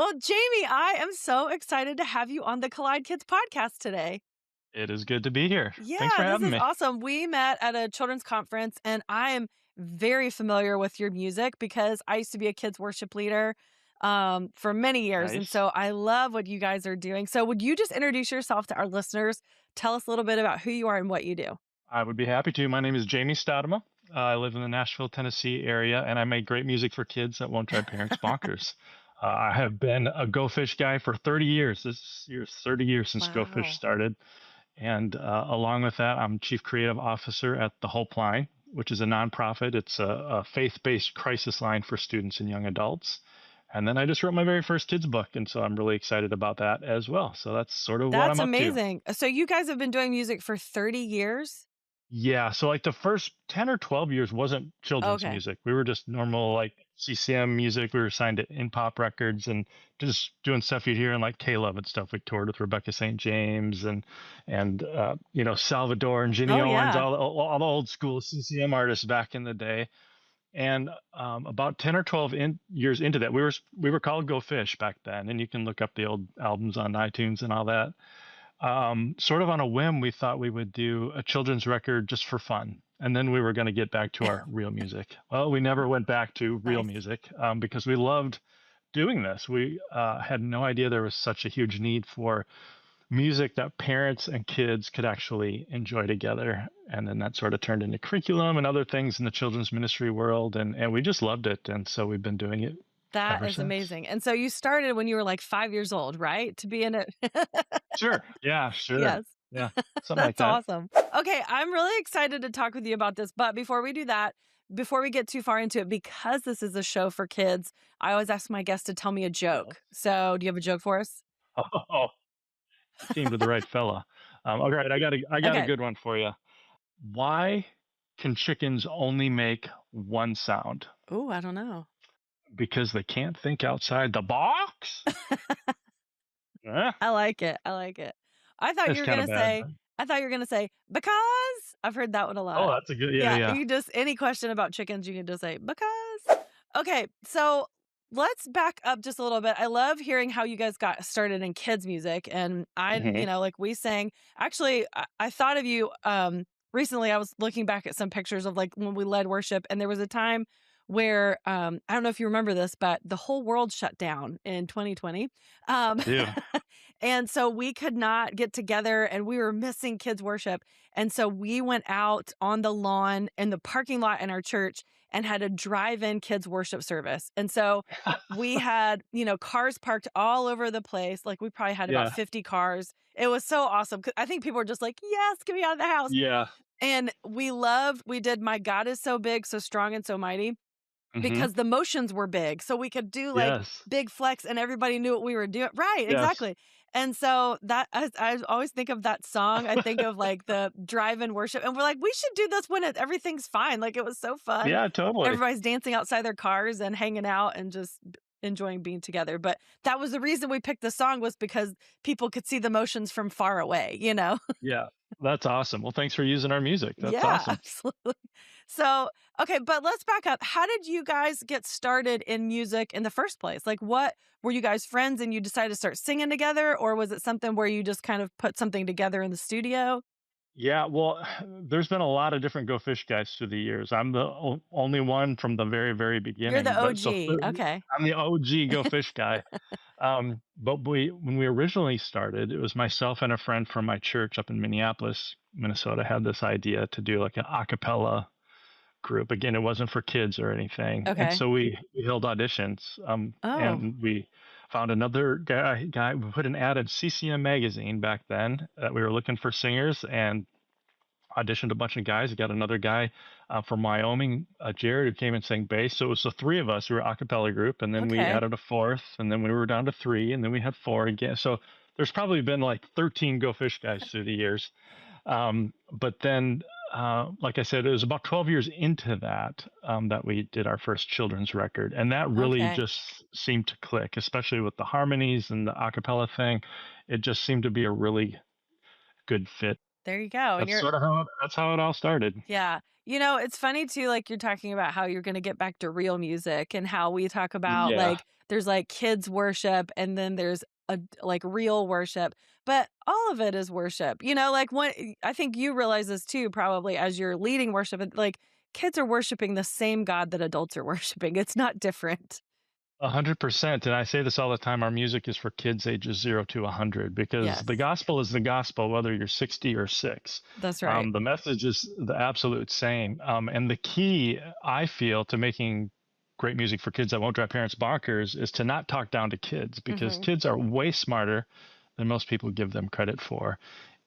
Well, Jamie, I am so excited to have you on the Collide Kids podcast today. It is good to be here. Thanks Yeah, for this having is me. awesome. We met at a children's conference, and I am very familiar with your music because I used to be a kids worship leader for many years. And Nice. so I love what you guys are doing. So, would you just introduce yourself to our listeners? Tell us a little bit about who you are and what you do. I would be happy to. My name is Jamie Statema. I live in the Nashville, Tennessee area, and I make great music for kids that won't drive parents bonkers. I have been a Go Fish guy for 30 years. This year's 30 years since Go Fish Wow. started. And along with that, I'm Chief Creative Officer at the Hope Line, which is a nonprofit. It's a faith-based crisis line for students and young adults. And then I just wrote my very first kids book, and so I'm really excited about that as well. So that's sort of what That's I'm up to. amazing. So, you guys have been doing music for 30 years? Yeah, so like the first 10 or 12 years wasn't children's Okay. music. We were just normal like CCM music. We were signed to In Pop Records and just doing stuff you'd hear in like K-Love and stuff. We toured with Rebecca St. James and Salvador and Ginny Oh, Owens, yeah. all the old school CCM artists back in the day. And about 10 or 12 years into that, we were called Go Fish back then, and you can look up the old albums on iTunes and all that. Sort of on a whim, we thought we would do a children's record just for fun. And then we were going to get back to our real music. Well, we never went back to real Nice. music because we loved doing this. We had no idea there was such a huge need for music that parents and kids could actually enjoy together. And then that sort of turned into curriculum and other things in the children's ministry world. And we just loved it. And so we've been doing it That ever is since. amazing. And so you started when you were like 5 years old, right? To be in it. Sure. Yeah, sure. Yes. Yeah, something like That's that. awesome. Okay, I'm really excited to talk with you about this, but before we do that, before we get too far into it, because this is a show for kids, I always ask my guests to tell me a Uh-huh. joke. So, do you have a joke for us? You came to the right fella. All right, I got a Okay. good one for you. Why can chickens only make one sound? Ooh, I don't know. Because they can't think outside the box. Eh, I like it. I like it. I thought you it's were kind of gonna bad. say I thought you were gonna say, "Because." I've heard that one a Oh, lot. that's a good. Yeah, Yeah, yeah. you just any question about chickens, you can just say, "Because." Okay, so let's back up just a little bit. I love hearing how you guys got started in kids music, and Hmm. like we sang actually, I thought of you, recently. I was looking back at some pictures of, like, when we led worship, and there was a time where, I don't know if you remember this, but the whole world shut down in 2020. I Um do. And so we could not get together and we were missing kids worship. And so we went out on the lawn in the parking lot in our church and had a drive-in kids worship service. And so we had, cars parked all over the place. Like we probably had about Yeah, 50 cars. It was so awesome. 'Cause I think people were just like, yes, get me out of the house. yeah. And we did My God is So Big, So Strong and So Mighty Hmm. because the motions were big, so we could do, like, Yes, big flex and everybody knew what we were doing. Right, yes. exactly. And so that I always think of that song, I think of, like, the drive-in worship, and we're like, "We should do this when everything's fine," like, it was so fun. Yeah, totally. Everybody's dancing outside their cars and hanging out and just enjoying being together, but that was the reason we picked the song was because people could see the motions from far away, you know? Yeah, that's awesome. Well, thanks for using our music. That's Yeah, awesome. absolutely. So, okay, but let's back up. How did you guys get started in music in the first place? Like, what were you guys friends and you decided to start singing together, or was it something where you just kind of put something together in the studio? Yeah, well, there's been a lot of different Go Fish guys through the years. I'm the only one from the very, very You're the beginning. OG. Okay. I'm the OG Go Fish guy. But when we originally started, it was myself and a friend from my church up in Minneapolis, Minnesota, had this idea to do like an a cappella group. Again, it wasn't for kids or anything. And Okay. so we held auditions, Oh, and we found another guy. We put an ad in CCM magazine back then that we were looking for singers and auditioned a bunch of guys. We got another guy from Wyoming, Jared, who came and sang bass. So it was the three of us who were a cappella group, and then we okay. added a fourth, and then we were down to three, and then we had four again. So there's probably been like 13 Go Fish guys through the years. But then, like I said, it was about 12 years into that that we did our first children's record, and that really Okay. just seemed to click, especially with the harmonies and the a cappella thing. It just seemed to be a really good fit. There you go. And That's you're sort of how it all started. Yeah. It's funny too, like you're talking about how you're gonna get back to real music and how we talk about Yeah, like there's like kids worship and then there's like real worship, but all of it is worship. Like I think you realize this too, probably as you're leading worship, like kids are worshiping the same God that adults are worshiping. It's not different. 100%. And I say this all the time. Our music is for kids ages 0 to 100 because the Yes, gospel is the gospel, whether you're 60 or 6. that's right. The message is the absolute same. And the key, I feel, to making great music for kids that won't drive parents bonkers is to not talk down to kids because Hmm. kids are way smarter than most people give them credit for.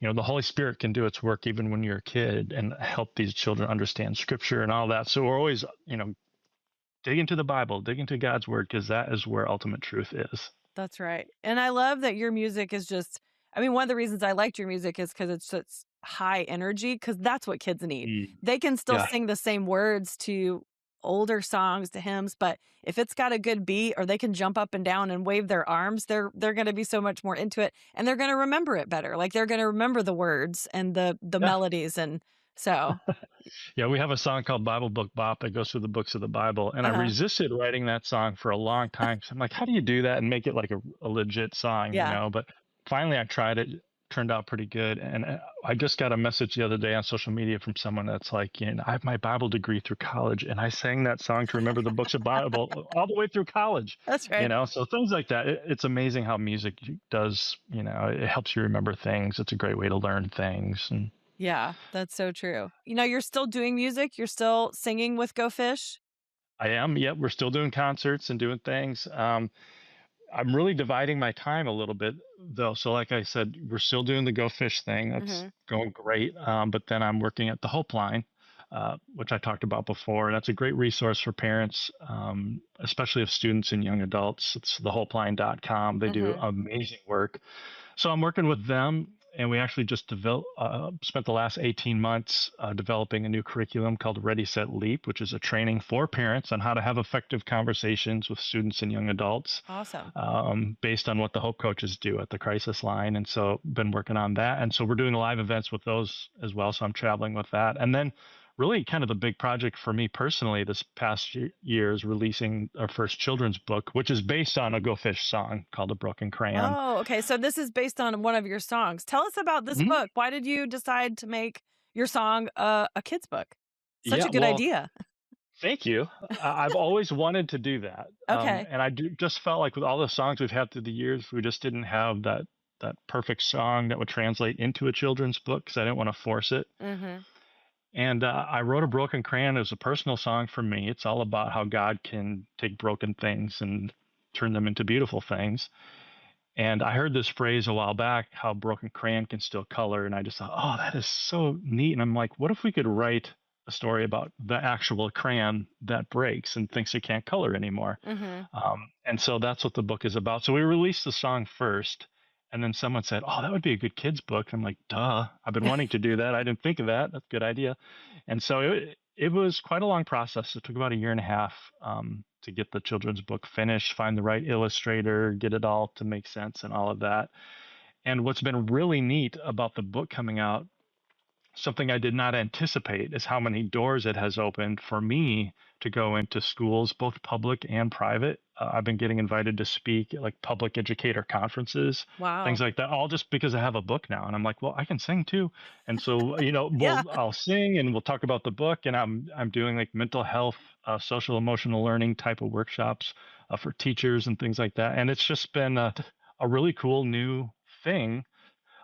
The Holy Spirit can do its work even when you're a kid and help these children understand scripture and all that. So we're always, dig into the Bible, dig into God's word, because that is where ultimate truth is. That's right. And I love that your music is just I mean, one of the reasons I liked your music is because it's such high energy, because that's what kids need. Mm. They can still Yeah. sing the same words to older songs, to hymns, but if it's got a good beat or they can jump up and down and wave their arms, they're gonna be so much more into it, and they're gonna remember it better. Like, they're gonna remember the words and the Yeah. melodies, and so Yeah. We have a song called Bible Book Bop that goes through the books of the Bible. And I uh-huh. resisted writing that song for a long time. So I'm like, how do you do that and make it like a legit song, Yeah. But finally I tried it, turned out pretty good. And I just got a message the other day on social media from someone that's like, I have my Bible degree through college and I sang that song to remember the books of Bible all the way through college, That's right. So things like that. It's amazing how music does, it helps you remember things. It's a great way to learn things. And Yeah, that's so true. You're still doing music? You're still singing with Go Fish? I am. Yep. We're still doing concerts and doing things. I'm really dividing my time a little bit though. So like I said, we're still doing the Go Fish thing. That's Mhm. going great. But then I'm working at the Hope Line, which I talked about before. That's a great resource for parents, especially of students and young adults. It's thehopeline.com. They do Mhm. amazing work. So I'm working with them, and we actually just spent the last 18 months developing a new curriculum called Ready, Set, Leap, which is a training for parents on how to have effective conversations with students and young adults, Awesome. based on what the Hope coaches do at the crisis line. And so been working on that. And so we're doing live events with those as well. So I'm traveling with that. And then really kind of the big project for me personally this past year is releasing our first children's book, which is based on a Go Fish song called A Broken Crayon. Oh, okay, so this is based on one of your songs. Tell us about this Mhm. book. Why did you decide to make your song a kid's book? Such Yeah, a good well, idea. thank you. I've always wanted to do that, Okay. and just felt like with all the songs we've had through the years, we just didn't have that perfect song that would translate into a children's book because I didn't want to force it. Mhm. And I wrote A Broken Crayon as a personal song for me. It's all about how God can take broken things and turn them into beautiful things. And I heard this phrase a while back, how broken crayon can still color. And I just thought, oh, that is so neat. And I'm like, what if we could write a story about the actual crayon that breaks and thinks it can't color anymore? Mhm. And so that's what the book is about. So we released the song first. And then someone said, oh, that would be a good kids book. I'm like, duh, I've been wanting to do that. I didn't think of that. That's a good idea. And so it was quite a long process. It took about a year and a half, to get the children's book finished, find the right illustrator, get it all to make sense and all of that. And what's been really neat about the book coming out, something I did not anticipate, is how many doors it has opened for me to go into schools, both public and private. I've been getting invited to speak at like public educator conferences, things Wow. like that, all just because I have a book now. And I'm like, well, I can sing too. And so, Yeah. I'll sing and we'll talk about the book. And I'm doing like mental health, social emotional learning type of workshops for teachers and things like that. And it's just been a really cool new thing,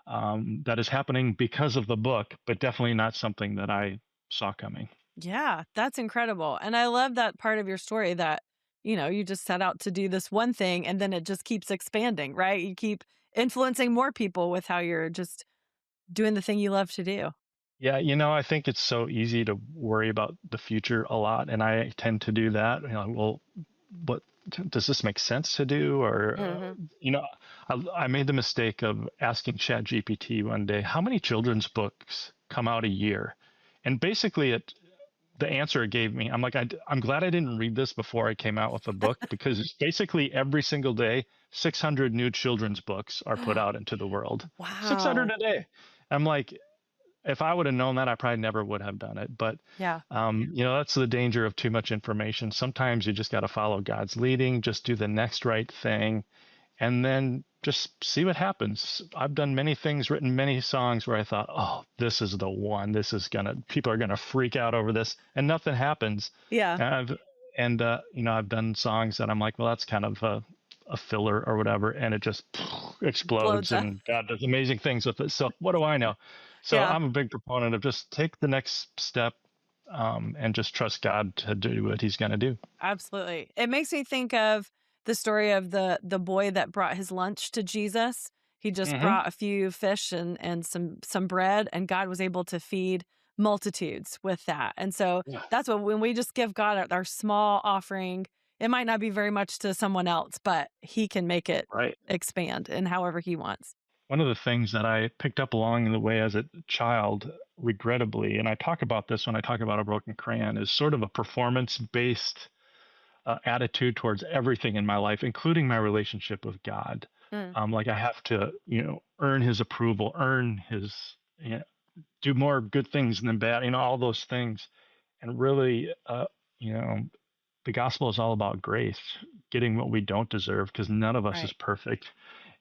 that is happening because of the book, but definitely not something that I saw coming. Yeah, that's incredible, and I love that part of your story that, you just set out to do this one thing and then it just keeps expanding, right? You keep influencing more people with how you're just doing the thing you love to do. Yeah, I think it's so easy to worry about the future a lot, and I tend to do that. Well, what does this make sense to do? Or, Mhm. I made the mistake of asking ChatGPT one day, how many children's books come out a year? And basically, the answer it gave me, I'm like, I'm glad I didn't read this before I came out with a book because it's basically every single day, 600 new children's books are put out into the world. 600 Wow. a day. I'm like, if I would have known that, I probably never would have done it. But, Yeah. that's the danger of too much information. Sometimes you just got to follow God's leading, just do the next right thing, and then just see what happens. I've done many things, written many songs where I thought, oh, this is the one. People are gonna freak out over this, and nothing happens. Yeah. I've done songs that I'm like, well, that's kind of a filler or whatever, and it just explodes, Explodes up. and God does amazing things with it. So what do I know? So Yeah. I'm a big proponent of just take the next step, and just trust God to do what He's gonna do. Absolutely. It makes me think of the story of the boy that brought his lunch to Jesus. He just Hmm. brought a few fish and some bread, and God was able to feed multitudes with that. And so Yeah. that's what when we just give God our small offering, it might not be very much to someone else, but he can make it Right. expand in however he wants. One of the things that I picked up along the way as a child, regrettably, and I talk about this when I talk about a broken crayon, is sort of a performance based attitude towards everything in my life, including my relationship with God. Mm, Like I have to, earn His approval, earn His, you know, do more good things than bad, all those things. And really, you know, the gospel is all about grace, getting what we don't deserve, because none of us is right. perfect.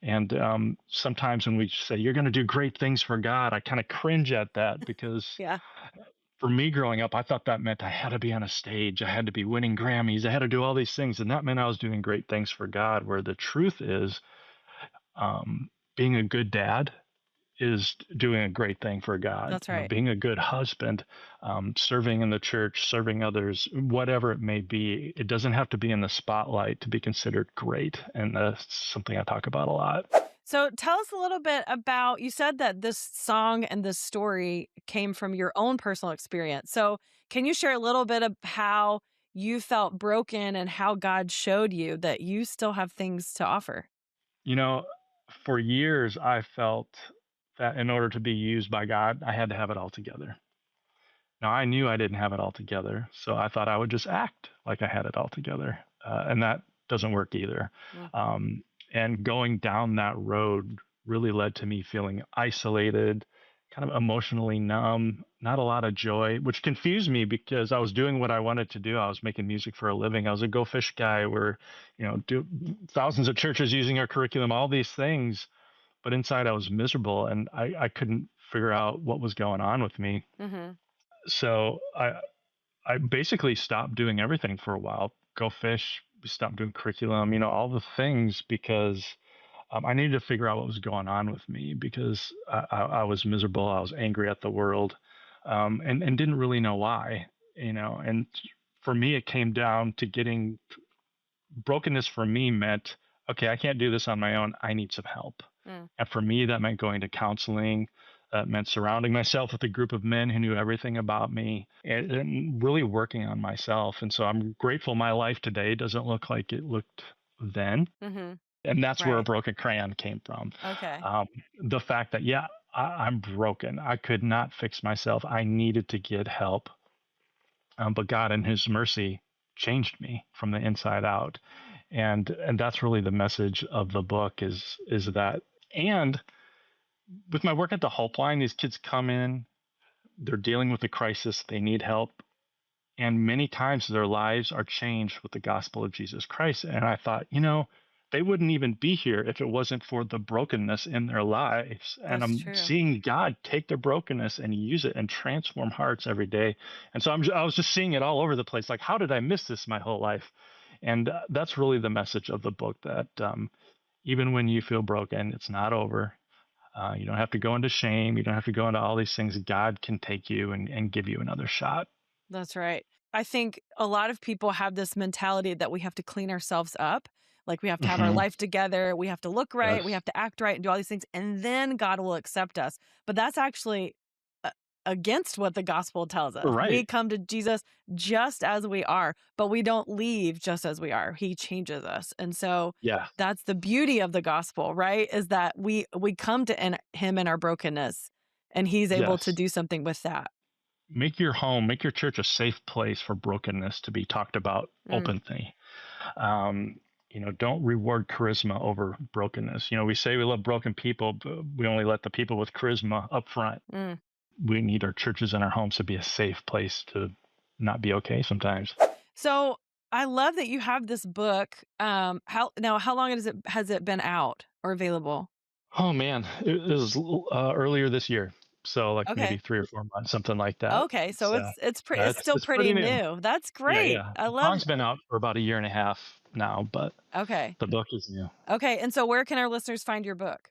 And sometimes when we say you're going to do great things for God, I kind of cringe at that, because Yeah. for me growing up, I thought that meant I had to be on a stage, I had to be winning Grammys, I had to do all these things, and that meant I was doing great things for God. Where the truth is, being a good dad is doing a great thing for God. That's right. Being a good husband, serving in the church, serving others, whatever it may be, it doesn't have to be in the spotlight to be considered great. And that's something I talk about a lot. So tell us a little bit about you said that this song and this story came from your own personal experience. So can you share a little bit of how you felt broken and how God showed you that you still have things to offer? You know, for years, I felt that in order to be used by God, I had to have it all together. Now, I knew I didn't have it all together, so I thought I would just act like I had it all together. And that doesn't work either. Mm, Um, and going down that road really led to me feeling isolated, kind of emotionally numb, not a lot of joy, which confused me because I was doing what I wanted to do. I was making music for a living. I was a Go Fish guy. Where, do thousands of churches using our curriculum, all these things. But inside, I was miserable, and I couldn't figure out what was going on with me. mhm. So I basically stopped doing everything for a while. Go fish, stopped doing curriculum, all the things, because I needed to figure out what was going on with me, because I was miserable. I was angry at the world, and didn't really know why, And for me, it came down to getting brokenness. For me meant, okay, I can't do this on my own. I need some help. Mm, And for me, that meant going to counseling. That meant surrounding myself with a group of men who knew everything about me, and really working on myself. And so I'm grateful my life today doesn't look like it looked then. mhm. And that's where a Right. broken crayon came from. Okay. Um, the fact that, yeah, I'm broken. I could not fix myself. I needed to get help. But God, in His mercy, changed me from the inside out. And that's really the message of the book, is that. And with my work at the Helpline, these kids come in, they're dealing with a crisis, they need help, and many times their lives are changed with the gospel of Jesus Christ. And I thought, they wouldn't even be here if it wasn't for the brokenness in their lives. And That's I'm true. seeing God take their brokenness and use it and transform hearts every day. And so I was just seeing it all over the place. Like, how did I miss this my whole life? And that's really the message of the book, that even when you feel broken, it's not over. You don't have to go into shame. You don't have to go into all these things. God can take you and give you another shot. That's right. I think a lot of people have this mentality that we have to clean ourselves up. Like we have to have our Hmm. life together. We have to look right. We Yes. have to act right and do all these things. And then God will accept us. But that's actually against what the gospel tells us. We Right. come to Jesus just as we are, but we don't leave just as we are. He changes us. And so Yeah. that's the beauty of the gospel, right? Is that we come to him in our brokenness and he's able to Yes. do something with that. Make your home, make your church a safe place for brokenness to be talked about Mm, openly. Um, don't reward charisma over brokenness. We say we love broken people, but we only let the people with charisma up front. mm. we need our churches and our homes to be a safe place to not be okay sometimes. So I love that you have this book. How long has it been out or available? Oh man, it was earlier this year, so like maybe Okay. 3 or 4 months, something like that. Okay, so It's it's still it's pretty pretty new. new. That's Yeah, great. yeah. I The love song's been out for about a year and a half now, but Okay. the book is new. Okay, and so where can our listeners find your book?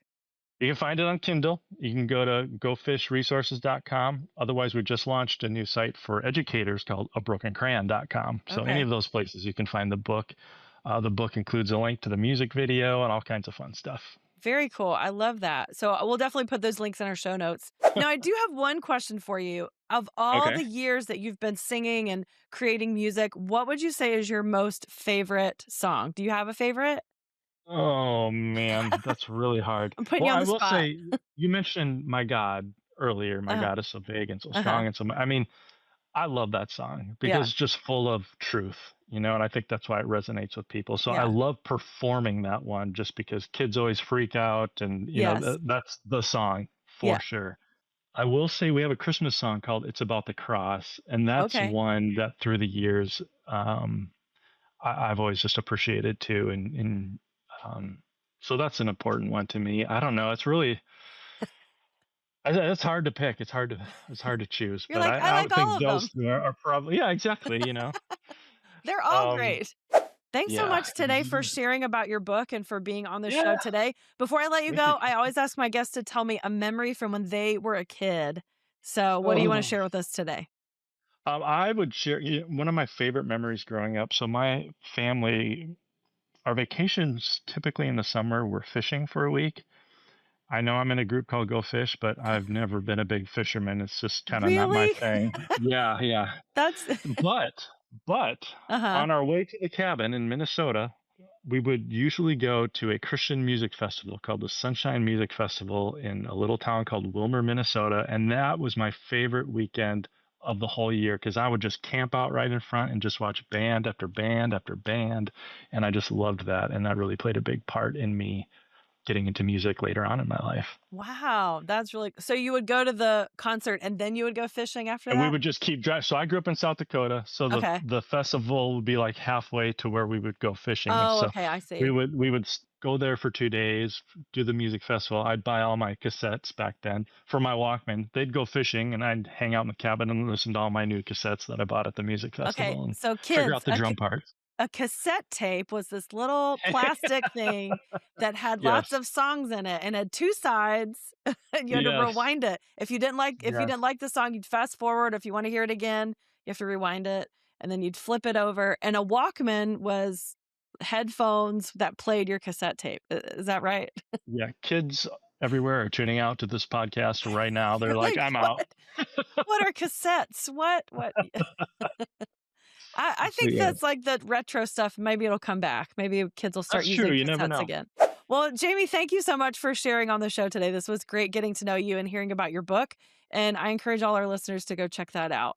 You can find it on Kindle. You can go to gofishresources.com. Otherwise, we just launched a new site for educators called brokenness.com. So any Okay. of those places you can find the book. The book includes a link to the music video and all kinds of fun stuff. Very cool. I love that. So we'll definitely put those links in our show notes. Now, I do have one question for you. Of all Okay. the years that you've been singing and creating music, what would you say is your most favorite song? Do you have a favorite? Oh man, that's really hard. I'm putting Well, you on I the will spot. say you mentioned My God earlier. My Uh-huh. God is so big and so Uh-huh. strong and so I mean, I love that song because Yeah. it's just full of truth, and I think that's why it resonates with people. So I Yeah. love performing that one just because kids always freak out and Yes. that's the song Yeah. for sure. I will say we have a Christmas song called It's About the Cross, and that's Okay. one that through the years I've always just appreciated too and um so that's an important one to me. I don't know. It's really it's hard to pick. It's hard to choose, You're but like, I I like would all think of them. those two are probably yeah, exactly. They're all Um, great. Thanks so yeah. much today for sharing about your book and for being on the show Yeah. today. Before I let you Thank you. go, I always ask my guests to tell me a memory from when they were a kid. So, what do you want to Oh. share with us today? I would share one of my favorite memories growing up. So my family, our vacations typically in the summer, we're fishing for a week. I know I'm in a group called Go Fish, but I've never been a big fisherman. It's just kind of not my Really? thing. Yeah, yeah. That's But but Uh-huh. on our way to the cabin in Minnesota, we would usually go to a Christian music festival called the Sunshine Music Festival in a little town called Wilmer, Minnesota, and that was my favorite weekend of the whole year because I would just camp out right in front and just watch band after band after band, and I just loved that, and that really played a big part in me getting into music later on in my life. Wow, that's really so you would go to the concert and then you would go fishing after And we that? would just keep driving. So I grew up in South Dakota, so the Okay. the festival would be like halfway to where we would go fishing, and Oh, so okay, I we see. would we would go there for 2 days, do the music festival. I'd buy all my cassettes back then for my Walkman. They'd go fishing, and I'd hang out in the cabin and listen to all my new cassettes that I bought at the music Okay, festival and so figure kids, out the drum parts. a cassette tape was this little plastic thing that had lots Yes, of songs in it and had two sides, and you had to yes, rewind it. If you yes. didn't like the song, you'd fast forward. If you want to hear it again, you have to rewind it, and then you'd flip it over. And a Walkman was headphones that played your cassette tape. Is that right? Yeah, kids everywhere are tuning out to this podcast right now. They're You're like, like, "I'm out." what? What are cassettes? What? I So think yeah, that's like the retro stuff. Maybe it'll come back. Maybe kids will start that's true. using You never cassettes know. again. Well, Jamie, thank you so much for sharing on the show today. This was great getting to know you and hearing about your book. And I encourage all our listeners to go check that out.